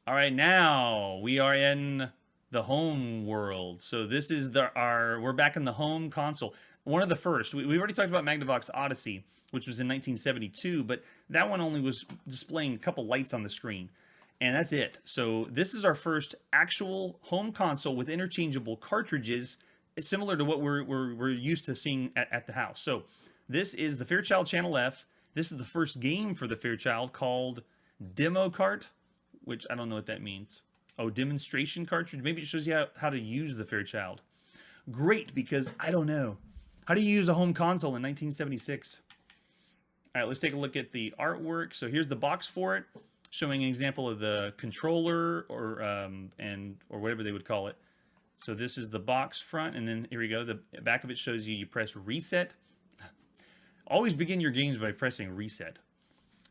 All right, now we are in the home world. So this is we're back in the home console. One of the first. We already talked about Magnavox Odyssey, which was in 1972, but that one only was displaying a couple lights on the screen. And that's it. So this is our first actual home console with interchangeable cartridges, similar to what we're used to seeing at the house. So this is the Fairchild Channel F. This is the first game for the Fairchild called Democart, which I don't know what that means. Oh, demonstration cartridge? Maybe it shows you how to use the Fairchild. Great, because I don't know. How do you use a home console in 1976? All right, let's take a look at the artwork. So here's the box for it, showing an example of the controller or whatever they would call it. So this is the box front, and then here we go. The back of it shows you press reset. Always begin your games by pressing reset.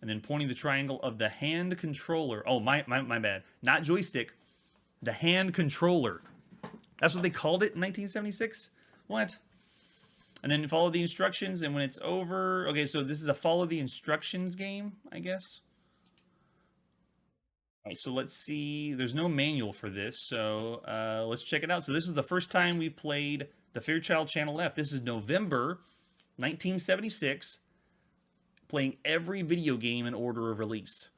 And then pointing the triangle of the hand controller. Oh, my bad. Not joystick. The hand controller. That's what they called it in 1976? What? And then follow the instructions, and when it's over... Okay, so this is a follow the instructions game, I guess. All right, so let's see. There's no manual for this, so let's check it out. So this is the first time we've played the Fairchild Channel F. This is November 1976. Playing every video game in order of release.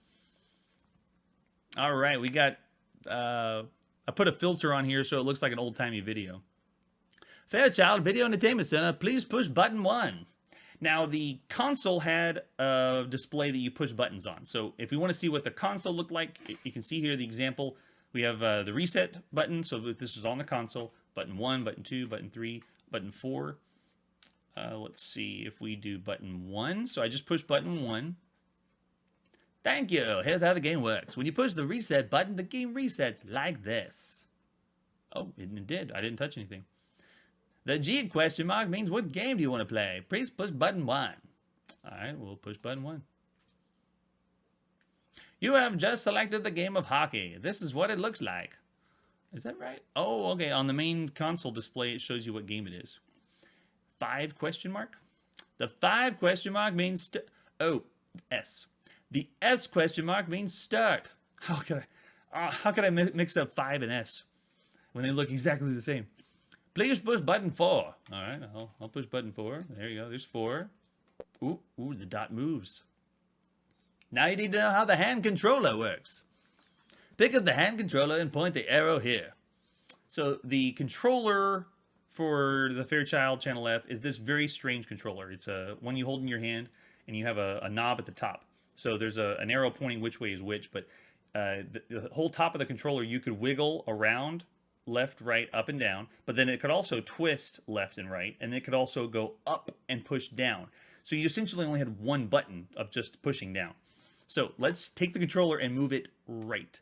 All right, we got... I put a filter on here so it looks like an old-timey video. Fairchild Video Entertainment Center, please push button 1. Now, the console had a display that you push buttons on. So if we want to see what the console looked like, you can see here the example. We have the reset button, so this is on the console. Button 1, button 2, button 3, button 4. Let's see if we do button 1. So I just push button 1. Thank you. Here's how the game works. When you push the reset button, the game resets like this. Oh, it did. I didn't touch anything. The G question mark means what game do you want to play? Please push button 1. All right, we'll push button 1. You have just selected the game of hockey. This is what it looks like. Is that right? Oh, okay. On the main console display, it shows you what game it is. 5 question mark? The 5 question mark means S. The S question mark means start. How could I mix up 5 and S when they look exactly the same? Please push button 4. All right, I'll push button 4. There you go. There's 4. Ooh, the dot moves. Now you need to know how the hand controller works. Pick up the hand controller and point the arrow here. So the controller for the Fairchild Channel F is this very strange controller. It's one you hold in your hand, and you have a knob at the top. So there's an arrow pointing which way is which, but the whole top of the controller you could wiggle around, left, right, up, and down, but then it could also twist left and right, and it could also go up and push down. So you essentially only had one button of just pushing down. So let's take the controller and move it right.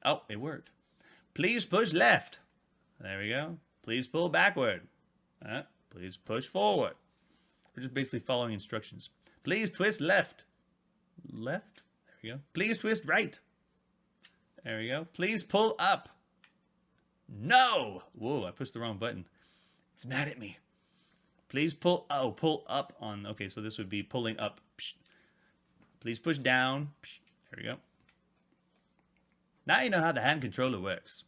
Oh, it worked. Please push left. There we go. Please pull backward. Please push forward. We're just basically following instructions. Please twist left. Left. There we go. Please twist right. There we go. Please pull up. No! Whoa, I pushed the wrong button. It's mad at me. Please pull... Oh, pull up on... Okay, so this would be pulling up. Please push down. There we go. Now you know how the hand controller works.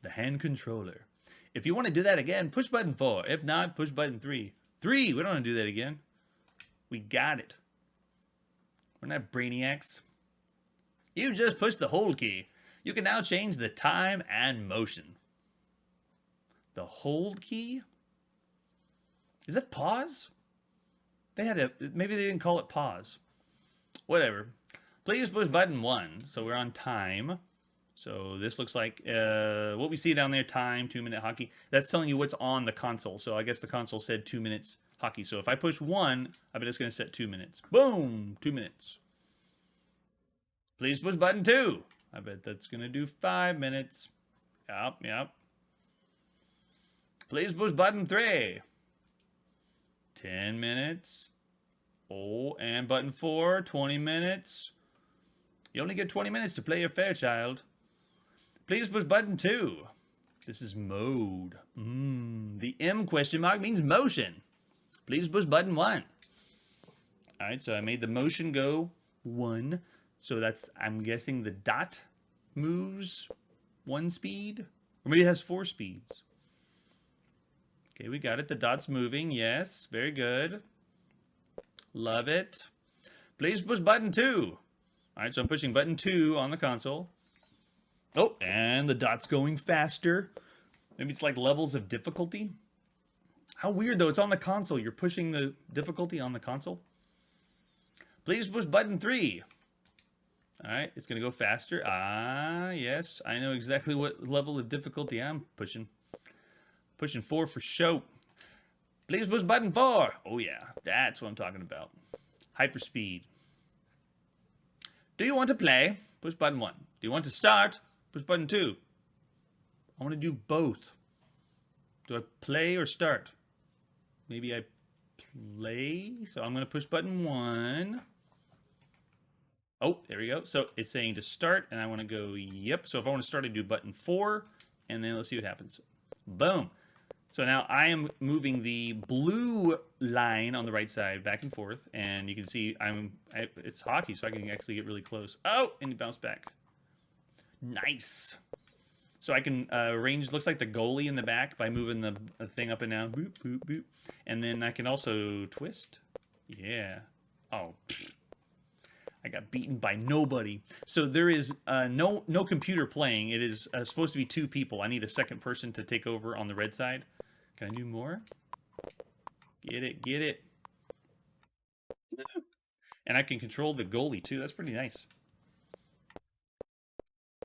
The hand controller. If you want to do that again, push button 4. If not, push button 3. 3! We don't want to do that again. We got it. We're not brainiacs. You just pushed the hold key. You can now change the time and motion. The hold key? Is that pause? Maybe they didn't call it pause. Whatever. Please push button 1. So we're on time. So this looks like what we see down there, time, 2-minute hockey. That's telling you what's on the console. So I guess the console said 2 minutes hockey. So if I push 1, I bet it's going to set 2 minutes. Boom! 2 minutes. Please push button 2. I bet that's going to do 5 minutes. Yep. Please push button 3. 10 minutes. Oh, and button 4, 20 minutes. You only get 20 minutes to play your Fairchild. Please push button 2. This is mode. The M question mark means motion. Please push button 1. All right, so I made the motion go 1. So that's, I'm guessing, the dot moves 1 speed. Or maybe it has 4 speeds. Okay, we got it. The dot's moving. Yes, very good. Love it. Please push button 2. All right, so I'm pushing button 2 on the console. Oh, and the dot's going faster. Maybe it's like levels of difficulty. How weird, though. It's on the console. You're pushing the difficulty on the console. Please push button 3. All right, it's going to go faster. Ah, yes. I know exactly what level of difficulty I'm pushing. Pushing 4 for show. Please push button 4. Oh, yeah. That's what I'm talking about. Hyperspeed. Do you want to play? Push button 1. Do you want to start? Push button 2. I want to do both. Do I play or start? Maybe I play. So I'm going to push button 1. Oh, there we go. So it's saying to start, and I want to go, yep. So if I want to start, I do button 4, and then let's see what happens. Boom. So now I am moving the blue line on the right side back and forth, and you can see it's hockey, so I can actually get really close. Oh, and bounce back. Nice. So I can arrange, looks like the goalie in the back by moving the thing up and down. Boop, boop, boop. And then I can also twist. Yeah. Oh, I got beaten by nobody. So there is no computer playing. It is supposed to be 2 people. I need a second person to take over on the red side. Can I do more? Get it, get it. And I can control the goalie too. That's pretty nice.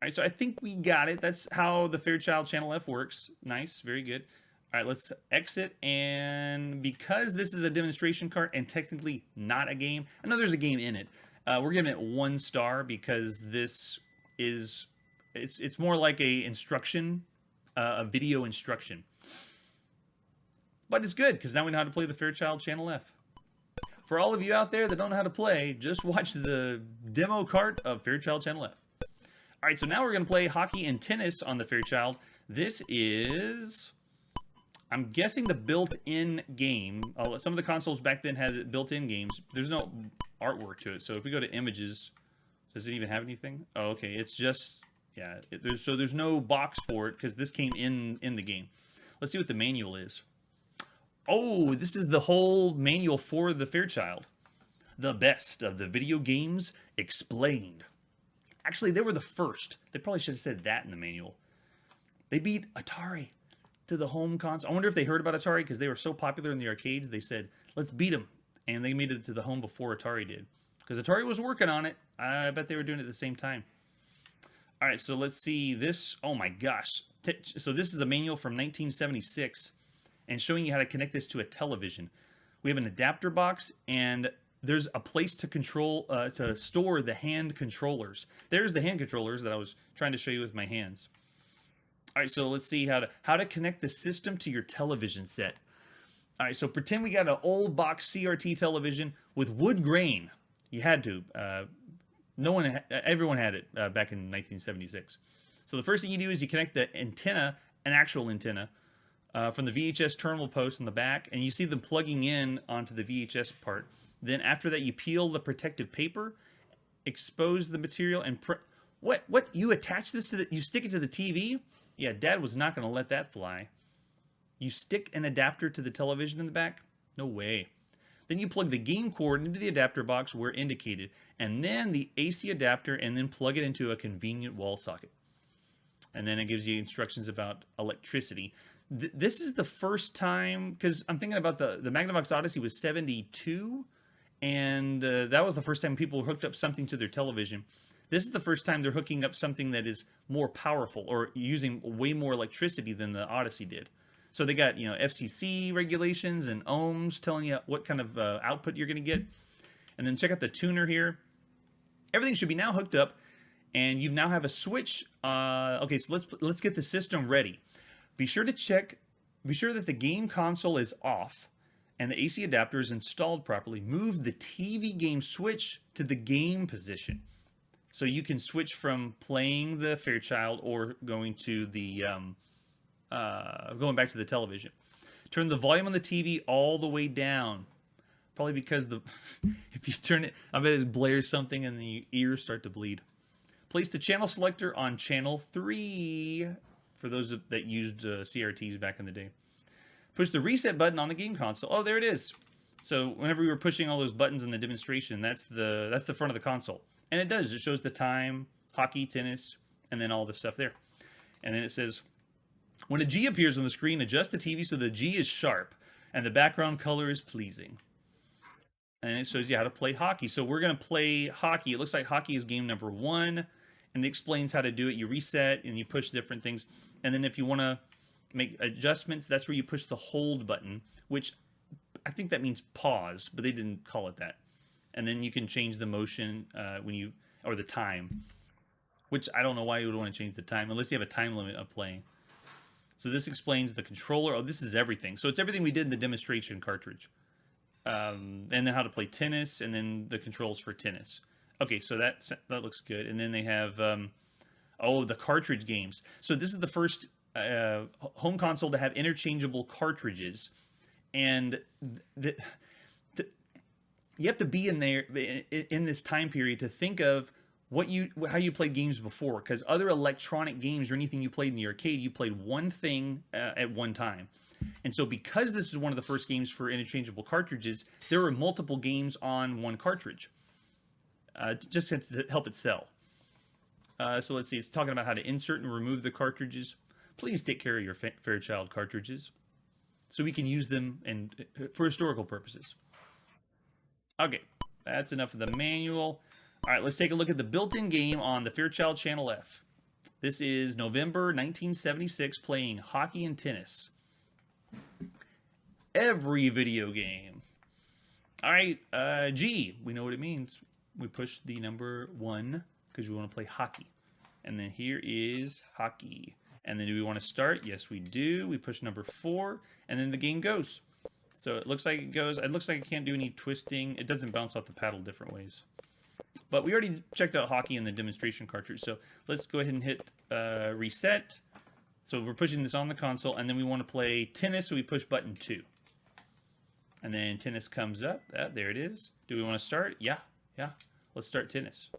All right, so I think we got it. That's how the Fairchild Channel F works. Nice, very good. All right, let's exit. And because this is a demonstration cart and technically not a game, I know there's a game in it. We're giving it 1 star because this is, it's more like a instruction, a video instruction. But it's good because now we know how to play the Fairchild Channel F. For all of you out there that don't know how to play, just watch the demo cart of Fairchild Channel F. All right, so now we're going to play hockey and tennis on the Fairchild. This is, I'm guessing, the built-in game. Some of the consoles back then had built-in games. There's no artwork to it. So if we go to images, does it even have anything? Oh, okay. It's just, yeah. There's no box for it because this came in the game. Let's see what the manual is. Oh, this is the whole manual for the Fairchild. The best of the video games explained. Actually, they were the first. They probably should have said that in the manual. They beat Atari to the home console. I wonder if they heard about Atari because they were so popular in the arcades. They said, let's beat them. And they made it to the home before Atari did. Because Atari was working on it. I bet they were doing it at the same time. All right, so let's see this. Oh my gosh. So this is a manual from 1976 and showing you how to connect this to a television. We have an adapter box, and there's a place to control, to store the hand controllers. There's the hand controllers that I was trying to show you with my hands. All right, so let's see how to connect the system to your television set. All right, so pretend we got an old box CRT television with wood grain. You had to. Everyone had it back in 1976. So the first thing you do is you connect the antenna, an actual antenna, from the VHS terminal post in the back, and you see them plugging in onto the VHS part. Then after that, you peel the protective paper, expose the material, and what? You attach this to you stick it to the TV? Yeah, Dad was not going to let that fly. You stick an adapter to the television in the back? No way. Then you plug the game cord into the adapter box where indicated, and then the AC adapter, and then plug it into a convenient wall socket. And then it gives you instructions about electricity. This is the first time, because I'm thinking about the Magnavox Odyssey was 72, and that was the first time people hooked up something to their television. This is the first time they're hooking up something that is more powerful or using way more electricity than the Odyssey did. So they got, FCC regulations and ohms telling you what kind of output you're going to get. And then check out the tuner here. Everything should be now hooked up, and you now have a switch. Okay, so let's get the system ready. Be sure that the game console is off and the AC adapter is installed properly. Move the TV game switch to the game position. So you can switch from playing the Fairchild or going to the going back to the television. Turn the volume on the TV all the way down. Probably because if you turn it, I bet it blares something and the ears start to bleed. Place the channel selector on channel 3 for those that used CRTs back in the day. Push the reset button on the game console. Oh, there it is. So whenever we were pushing all those buttons in the demonstration, that's the front of the console. And it does. It shows the time, hockey, tennis, and then all the stuff there. And then it says, when a G appears on the screen, adjust the TV so the G is sharp and the background color is pleasing. And it shows you how to play hockey. So we're going to play hockey. It looks like hockey is game number 1. And it explains how to do it. You reset and you push different things. And then if you want to make adjustments, that's where you push the hold button, which I think that means pause, but they didn't call it that. And then you can change the motion or the time, which I don't know why you would want to change the time unless you have a time limit of playing. So this explains the controller. Oh, this is everything. So it's everything we did in the demonstration cartridge. And then how to play tennis, and then the controls for tennis. Okay, so that looks good. And then they have, the cartridge games. So this is the first home console to have interchangeable cartridges. And you have to be in there in this time period to think of how you played games before, because other electronic games or anything you played in the arcade, you played one thing at one time. And so because this is one of the first games for interchangeable cartridges, there were multiple games on one cartridge, just to help it sell. So let's see, it's talking about how to insert and remove the cartridges. Please take care of your Fairchild cartridges so we can use them for historical purposes. Okay, that's enough of the manual. All right, let's take a look at the built-in game on the Fairchild Channel F. This is November 1976, playing hockey and tennis. Every video game. All right, G, we know what it means. We push the number 1 because we want to play hockey. And then here is hockey. And then do we want to start? Yes, we do. We push number 4, and then the game goes. So it looks like it goes. It looks like it can't do any twisting. It doesn't bounce off the paddle different ways. But we already checked out hockey in the demonstration cartridge. So let's go ahead and hit reset. So we're pushing this on the console, and then we want to play tennis, so we push button 2. And then tennis comes up. There it is. Do we want to start? Yeah. Let's start tennis.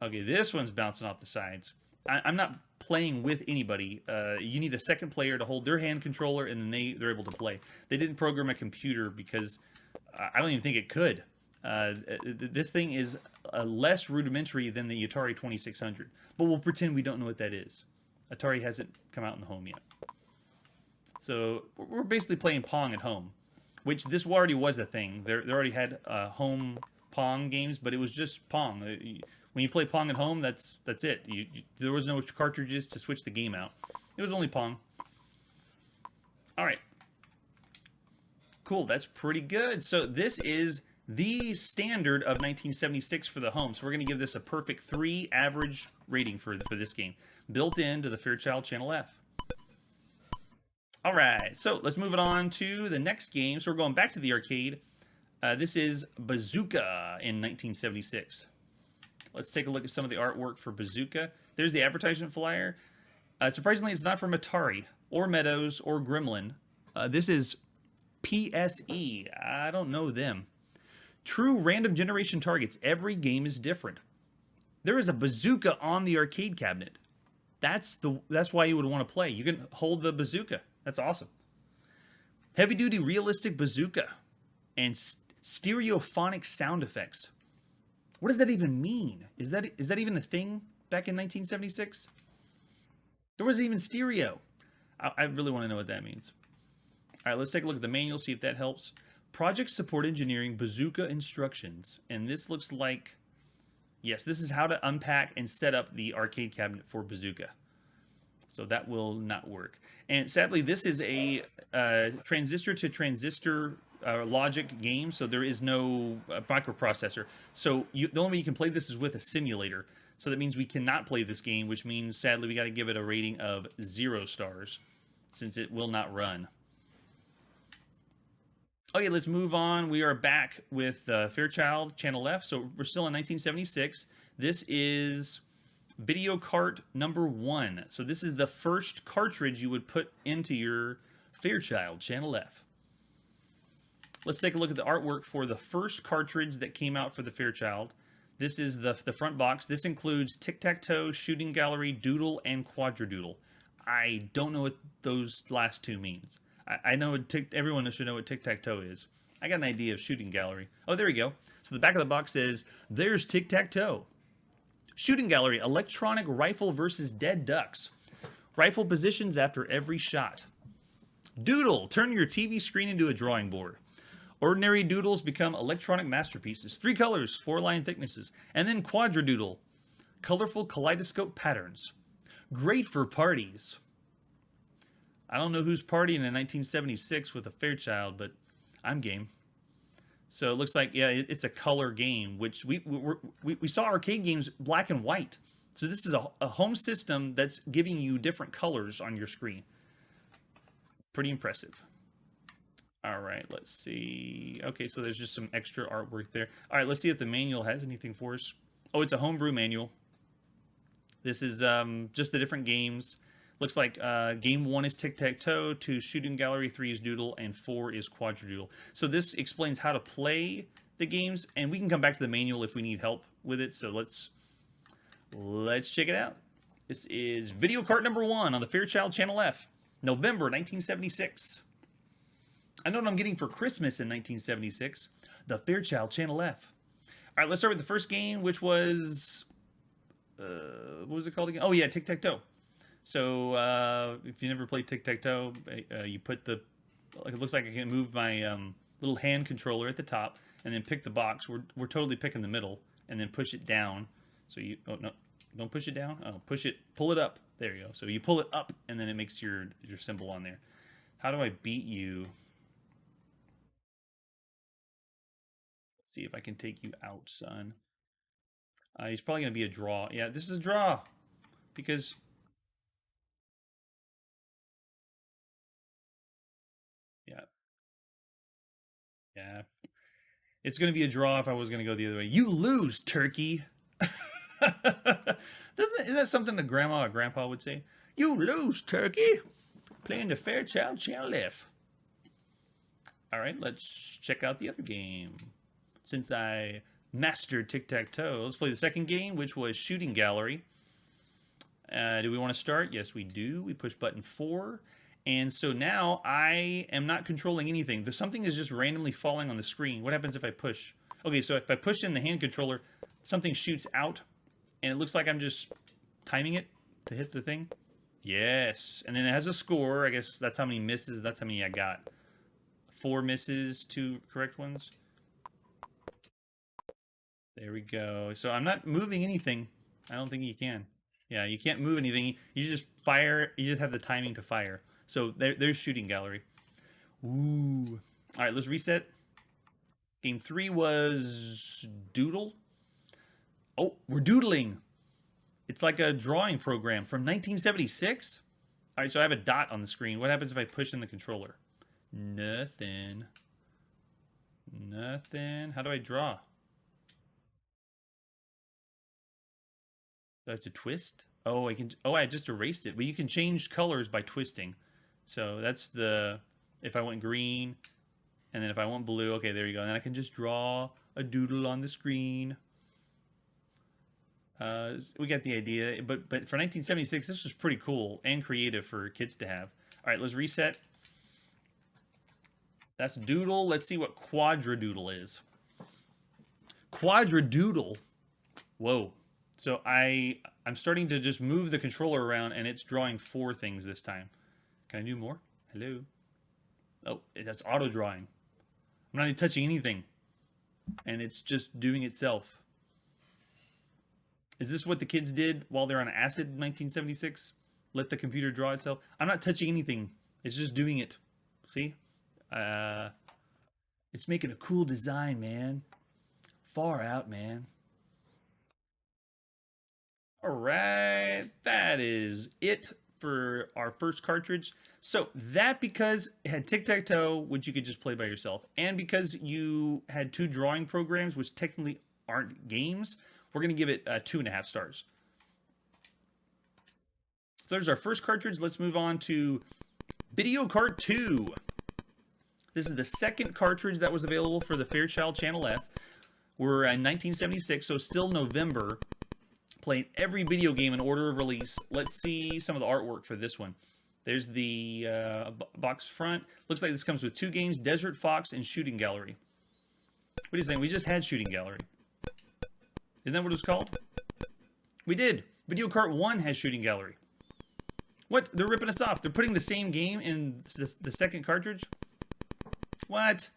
Okay, this one's bouncing off the sides. I'm not playing with anybody. You need a second player to hold their hand controller, and then they're able to play. They didn't program a computer because I don't even think it could. This thing is less rudimentary than the Atari 2600. But we'll pretend we don't know what that is. Atari hasn't come out in the home yet. So we're basically playing Pong at home, which this already was a thing. They already had home Pong games, but it was just Pong. When you play Pong at home, that's it. There was no cartridges to switch the game out. It was only Pong. All right. Cool, that's pretty good. So this is the standard of 1976 for the home. So we're going to give this a perfect 3 average rating for this game, built into the Fairchild Channel F. All right, so let's move it on to the next game. So we're going back to the arcade. This is Bazooka in 1976. Let's take a look at some of the artwork for Bazooka. There's the advertisement flyer. Surprisingly, it's not from Atari or Meadows or Gremlin. This is PSE. I don't know them. True random generation targets. Every game is different. There is a bazooka on the arcade cabinet. That's why you would want to play. You can hold the bazooka. That's awesome. Heavy duty realistic bazooka and stereophonic sound effects. What does that even mean? Is that even a thing back in 1976? There wasn't even stereo. I really want to know what that means. All right, let's take a look at the manual, see if that helps. Project Support Engineering Bazooka Instructions. And this looks like, yes, this is how to unpack and set up the arcade cabinet for Bazooka. So that will not work. And sadly, this is a transistor to transistor logic game, so there is no microprocessor. So the only way you can play this is with a simulator. So that means we cannot play this game, which means, sadly, we got to give it a rating of 0 stars, since it will not run. Okay, let's move on. We are back with Fairchild Channel F. So we're still in 1976. This is Videocart number 1. So this is the first cartridge you would put into your Fairchild Channel F. Let's take a look at the artwork for the first cartridge that came out for the Fairchild. This is the front box. This includes Tic-Tac-Toe, Shooting Gallery, Doodle, and Quadra Doodle. I don't know what those last two means. I know everyone should know what Tic-Tac-Toe is. I got an idea of Shooting Gallery. Oh, there we go. So the back of the box says, there's Tic-Tac-Toe. Shooting Gallery, electronic rifle versus dead ducks. Rifle positions after every shot. Doodle, turn your TV screen into a drawing board. Ordinary doodles become electronic masterpieces. 3 colors, 4 line thicknesses. And then Quadra Doodle, colorful kaleidoscope patterns. Great for parties. I don't know who's partying in 1976 with a Fairchild, but I'm game. So it looks like, yeah, it's a color game, which we saw arcade games black and white. So this is a home system that's giving you different colors on your screen. Pretty impressive. All right, let's see. Okay, so there's just some extra artwork there. All right, let's see if the manual has anything for us. Oh, it's a homebrew manual. This is just the different games. Looks like game 1 is Tic-Tac-Toe, 2 Shooting Gallery, 3 is Doodle, and 4 is Quadra Doodle. So this explains how to play the games, and we can come back to the manual if we need help with it. So let's check it out. This is Videocart number 1 on the Fairchild Channel F, November 1976. I know what I'm getting for Christmas in 1976. The Fairchild Channel F. All right, let's start with the first game, which was... what was it called again? Oh, yeah, Tic-Tac-Toe. So, if you never played Tic-Tac-Toe, you put the... It looks like I can move my little hand controller at the top and then pick the box. We're totally picking the middle and then push it down. So you... Oh, no. Don't push it down. Oh, push it... Pull it up. There you go. So you pull it up and then it makes your symbol on there. How do I beat you? See if I can take you out, son. He's probably going to be a draw. Yeah, this is a draw. Because... Yeah. Yeah. It's going to be a draw if I was going to go the other way. You lose, turkey. Isn't that something that grandma or grandpa would say? You lose, turkey. Playing the Fairchild Channel F. All right, let's check out the other game. Since I mastered Tic-Tac-Toe, let's play the second game, which was Shooting Gallery. Do we want to start? Yes, we do. We push button 4. And so now I am not controlling anything. Something is just randomly falling on the screen. What happens if I push? Okay, so if I push in the hand controller, something shoots out, and it looks like I'm just timing it to hit the thing. Yes. And then it has a score. I guess that's how many misses. That's how many I got. 4 misses, 2 correct ones. There we go. So I'm not moving anything. I don't think you can. Yeah, you can't move anything. You just fire. You just have the timing to fire. So there's Shooting Gallery. Ooh. All right, let's reset. Game 3 was Doodle. Oh, we're doodling. It's like a drawing program from 1976. All right, so I have a dot on the screen. What happens if I push in the controller? Nothing. Nothing. How do I draw? Do I have to twist? Oh, I can. Oh, I just erased it. But you can change colors by twisting. So that's the... If I want green, and then if I want blue, okay, there you go. And then I can just draw a doodle on the screen. We got the idea. But for 1976, this was pretty cool and creative for kids to have. All right, let's reset. That's Doodle. Let's see what Quadra Doodle is. Quadra Doodle. Whoa. So I'm starting to just move the controller around, and it's drawing 4 things this time. Can I do more? Hello. Oh, that's auto drawing. I'm not even touching anything, and it's just doing itself. Is this what the kids did while they're on acid in 1976? Let the computer draw itself? I'm not touching anything. It's just doing it. See? It's making a cool design, man. Far out, man. All right, that is it for our first cartridge. So that because it had Tic-Tac-Toe, which you could just play by yourself, and because you had 2 drawing programs, which technically aren't games, we're going to give it 2.5 stars. So there's our first cartridge. Let's move on to Videocart 2. This is the second cartridge that was available for the Fairchild Channel F. We're in 1976, so still November. Playing every video game in order of release. Let's see some of the artwork for this one. There's the box front. Looks like this comes with 2 games, Desert Fox and Shooting Gallery. What do you think? We just had Shooting Gallery. Isn't that what it was called? We did. Videocart 1 has Shooting Gallery. What? They're ripping us off. They're putting the same game in the second cartridge? What?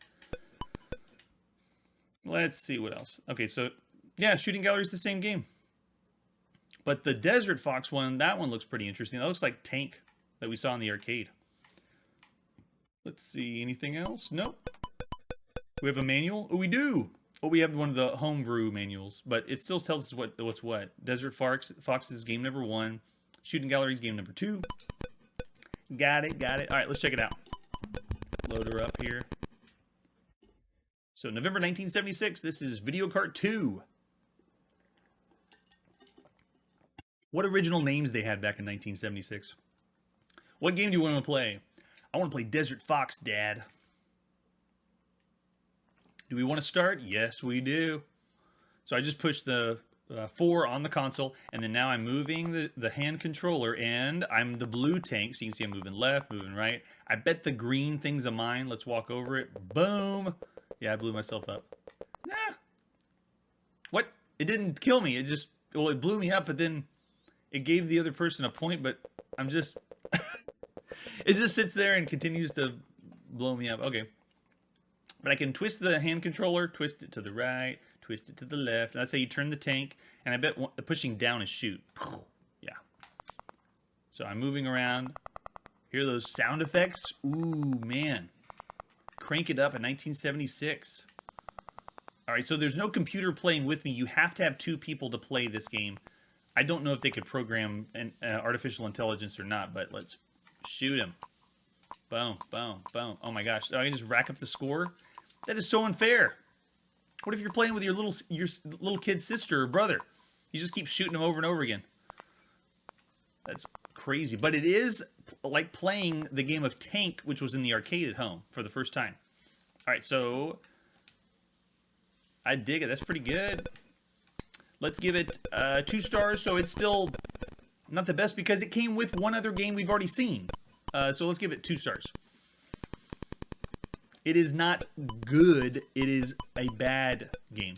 Let's see what else. Okay, so, yeah, Shooting Gallery is the same game. But the Desert Fox one, that one looks pretty interesting. That looks like Tank that we saw in the arcade. Let's see, anything else? Nope. We have a manual? Oh, we do! Oh, we have one of the homebrew manuals, but it still tells us what's what. Desert Fox is game number 1. Shooting Gallery is game number 2. Got it, got it. All right, let's check it out. Load her up here. So, November 1976, this is Videocart 2. What original names they had back in 1976? What game do you want to play? I want to play Desert Fox, Dad. Do we want to start? Yes, we do. So I just pushed the 4 on the console, and then now I'm moving the hand controller, and I'm the blue tank, so you can see I'm moving left, moving right. I bet the green thing's a mine. Let's walk over it. Boom! Yeah, I blew myself up. Nah. What? It didn't kill me. It just, well, it blew me up, but then it gave the other person a point, but I'm just... it just sits there and continues to blow me up. Okay. But I can twist the hand controller, twist it to the right, twist it to the left. That's how you turn the tank. And I bet pushing down is shoot. Yeah. So I'm moving around. Hear those sound effects? Ooh, man. Crank it up in 1976. All right, so there's no computer playing with me. You have to have 2 people to play this game. I don't know if they could program an artificial intelligence or not, but let's shoot him. Boom, boom, boom. Oh my gosh, I can just rack up the score? That is so unfair. What if you're playing with your little kid's sister or brother? You just keep shooting them over and over again. That's crazy. But it is like playing the game of Tank, which was in the arcade at home for the first time. All right, so I dig it. That's pretty good. Let's give it 2 stars. So it's still not the best because it came with one other game we've already seen. So let's give it 2 stars. It is not good. It is a bad game.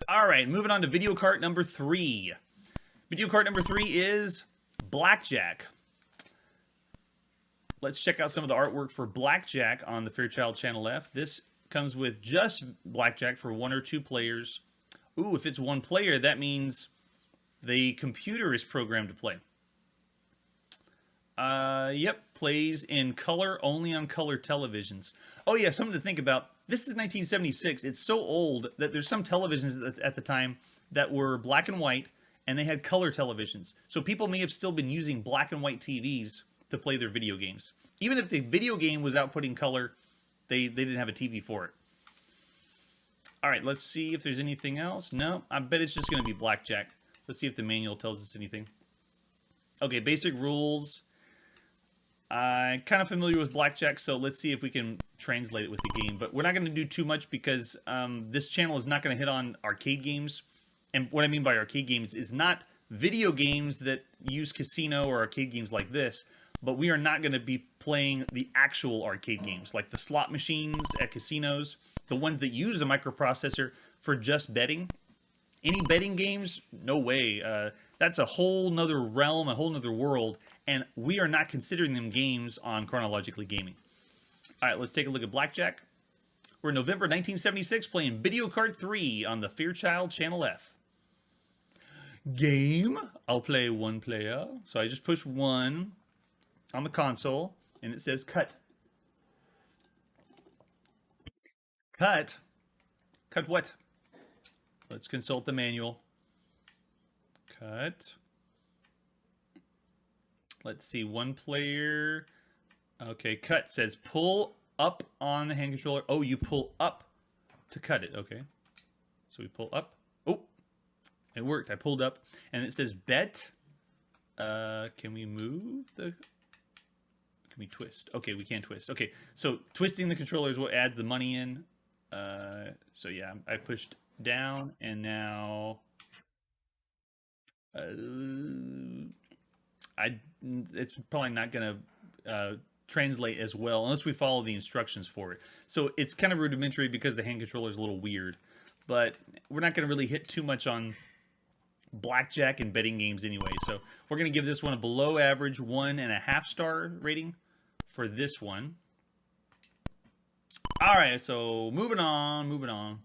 All right, moving on to Videocart number 3. Videocart number 3 is Blackjack. Let's check out some of the artwork for Blackjack on the Fairchild Channel F. This comes with just Blackjack for 1 or 2 players. Ooh, if it's 1 player, that means the computer is programmed to play. Yep, plays in color, only on color televisions. Oh yeah, something to think about. This is 1976. It's so old that there's some televisions at the time that were black and white, and they had color televisions. So people may have still been using black and white TVs to play their video games. Even if the video game was outputting color, they didn't have a TV for it. All right, let's see if there's anything else. No, I bet it's just going to be Blackjack. Let's see if the manual tells us anything. Okay, basic rules. I'm kind of familiar with Blackjack, so let's see if we can translate it with the game. But we're not going to do too much because this channel is not going to hit on arcade games. And what I mean by arcade games is not video games that use casino or arcade games like this, but we are not going to be playing the actual arcade games, like the slot machines at casinos, the ones that use a microprocessor for just betting. Any betting games? No way. That's a whole nother realm, a whole nother world, and we are not considering them games on Chronologically Gaming. All right, let's take a look at Blackjack. We're in November 1976 playing Videocart 3 on the Fairchild Channel F. Game. I'll play 1 player. So I just push 1 on the console, and it says cut. Cut? Cut what? Let's consult the manual. Cut. Let's see, 1 player. Okay, cut says pull up on the hand controller. Oh, you pull up to cut it. Okay. So we pull up. Oh, it worked. I pulled up. And it says bet. Can we move the... Can we twist? Okay, we can twist. Okay, so twisting the controller is what adds the money in. So yeah, I pushed down, and now it's probably not going to translate as well unless we follow the instructions for it. So it's kind of rudimentary because the hand controller is a little weird, but we're not going to really hit too much on blackjack and betting games anyway. So we're going to give this one a below average 1.5 star rating for this one. All right, so moving on.